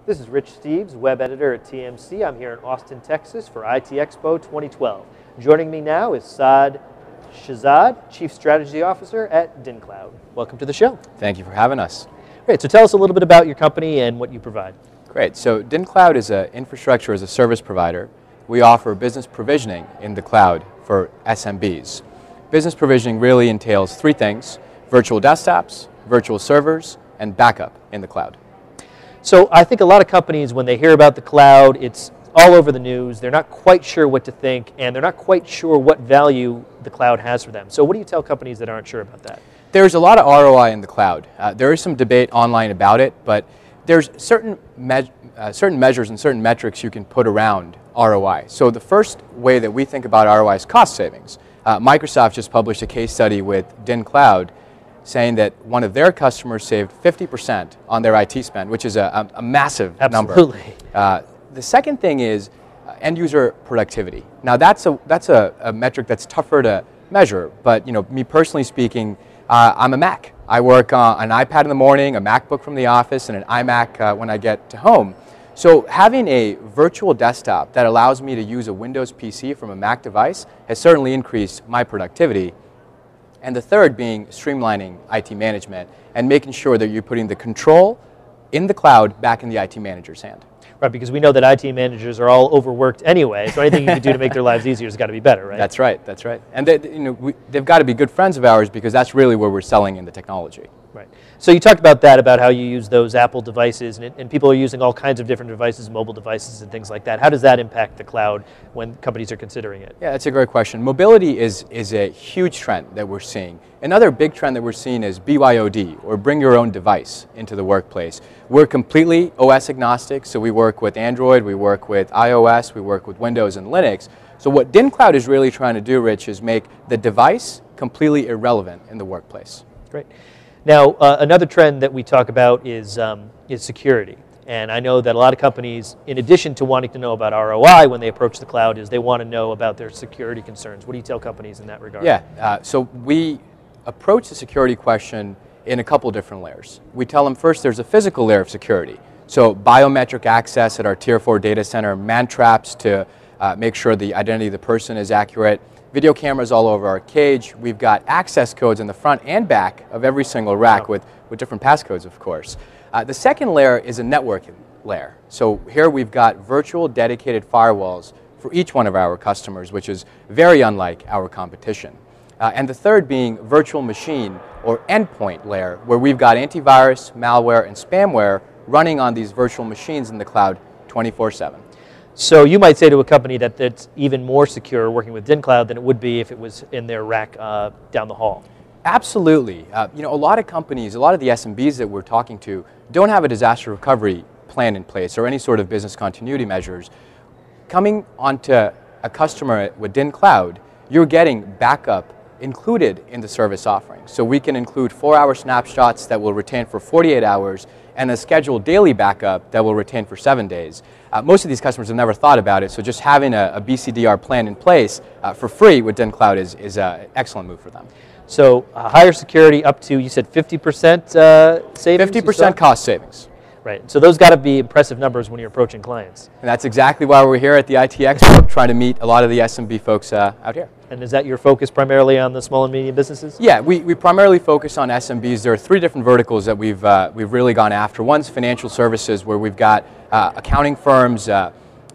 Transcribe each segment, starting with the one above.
This is Rich Steeves, web editor at TMC. I'm here in Austin, Texas for IT Expo 2012. Joining me now is Saad Shahzad, Chief Strategy Officer at dinCloud. Welcome to the show. Thank you for having us. Great, so tell us a little bit about your company and what you provide. Great, so dinCloud is an infrastructure as a service provider. We offer business provisioning in the cloud for SMBs. Business provisioning really entails three things: virtual desktops, virtual servers, and backup in the cloud. So I think a lot of companies, when they hear about the cloud, it's all over the news. They're not quite sure what to think, and they're not quite sure what value the cloud has for them. So what do you tell companies that aren't sure about that? There's a lot of ROI in the cloud. There is some debate online about it, but there's certain measures and certain metrics you can put around ROI. So the first way that we think about ROI is cost savings. Microsoft just published a case study with dinCloud saying that one of their customers saved 50% on their IT spend, which is a massive number. Absolutely. The second thing is end user productivity. Now that's a metric that's tougher to measure, but me personally speaking, I'm a Mac. I work on an iPad in the morning, a MacBook from the office, and an iMac when I get to home. So having a virtual desktop that allows me to use a Windows PC from a Mac device has certainly increased my productivity. And the third being streamlining IT management and making sure that you're putting the control in the cloud back in the IT manager's hand. Right, because we know that IT managers are all overworked anyway, so anything you can do to make their lives easier has got to be better, right? That's right, that's right. And they've got to be good friends of ours because that's really where we're selling in the technology. Right. So you talked about that, about how you use those Apple devices, and people are using all kinds of different devices, mobile devices and things like that. How does that impact the cloud when companies are considering it? Yeah, that's a great question. Mobility is a huge trend that we're seeing. Another big trend that we're seeing is BYOD, or bring your own device into the workplace. We're completely OS agnostic, so we work with Android, we work with iOS, we work with Windows and Linux. So what dinCloud is really trying to do, Rich, is make the device completely irrelevant in the workplace. Great. Now, another trend that we talk about is security. And I know that a lot of companies, in addition to wanting to know about ROI when they approach the cloud, is they want to know about their security concerns. What do you tell companies in that regard? Yeah, so we approach the security question in a couple different layers. We tell them first there's a physical layer of security. So biometric access at our Tier 4 data center, man traps to make sure the identity of the person is accurate, video cameras all over our cage. We've got access codes in the front and back of every single rack with different passcodes, of course. The second layer is a networking layer. So here we've got virtual dedicated firewalls for each one of our customers, which is very unlike our competition. And the third being virtual machine or endpoint layer, where we've got antivirus, malware, and spamware running on these virtual machines in the cloud 24/7. So you might say to a company that it's even more secure working with dinCloud than it would be if it was in their rack down the hall. Absolutely. A lot of companies, a lot of the SMBs that we're talking to don't have a disaster recovery plan in place or any sort of business continuity measures. Coming onto a customer with dinCloud, you're getting backup included in the service offering. So we can include 4-hour snapshots that will retain for 48 hours and a scheduled daily backup that will retain for 7 days. Most of these customers have never thought about it, so just having a BCDR plan in place for free with dinCloud is an excellent move for them. So higher security up to, you said 50% savings? 50% cost savings. Right, so those got to be impressive numbers when you're approaching clients. And that's exactly why we're here at the IT Expo, trying to meet a lot really SMB folks out here. And is that your focus primarily on the small and medium businesses? Yeah, we primarily focus on SMBs. There are three different verticals that we've really gone after. One's financial services, where we've got accounting firms,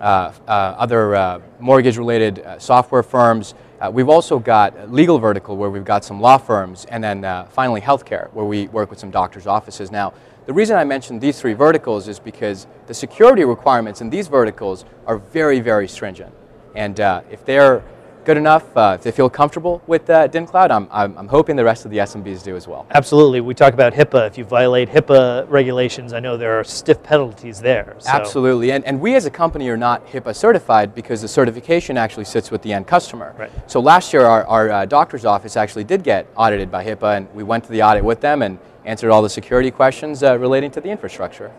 other mortgage-related software firms. We've also got legal vertical, where we've got some law firms, and then finally healthcare, where we work with some doctors' offices. Now, the reason I mentioned these three verticals is because the security requirements in these verticals are very, very stringent. And if they're good enough, if they feel comfortable with dinCloud, I'm hoping the rest of the SMBs do as well. Absolutely. We talk about HIPAA. If you violate HIPAA regulations, I know there are stiff penalties there. So. Absolutely. And we as a company are not HIPAA certified because the certification actually sits with the end customer. Right. So last year our doctor's office actually did get audited by HIPAA, and we went to the audit with them and answered all the security questions relating to the infrastructure.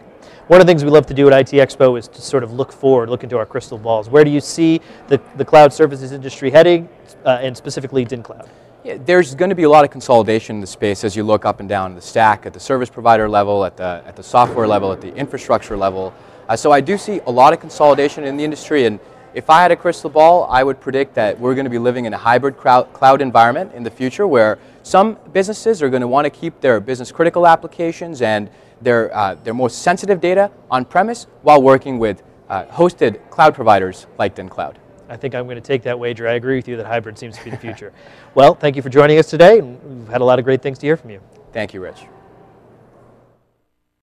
One of the things we love to do at IT Expo is to sort of look forward, look into our crystal balls. Where do you see the cloud services industry heading, and specifically dinCloud? Yeah, there's going to be a lot of consolidation in the space as you look up and down the stack at the service provider level, at the software level, at the infrastructure level. So I do see a lot of consolidation in the industry, and if I had a crystal ball, I would predict that we're going to be living in a hybrid cloud environment in the future where some businesses are going to want to keep their business critical applications and their most sensitive data on-premise while working with hosted cloud providers like dinCloud. I think I'm going to take that wager. I agree with you that hybrid seems to be the future. Well, thank you for joining us today, and we've had a lot of great things to hear from you. Thank you, Rich.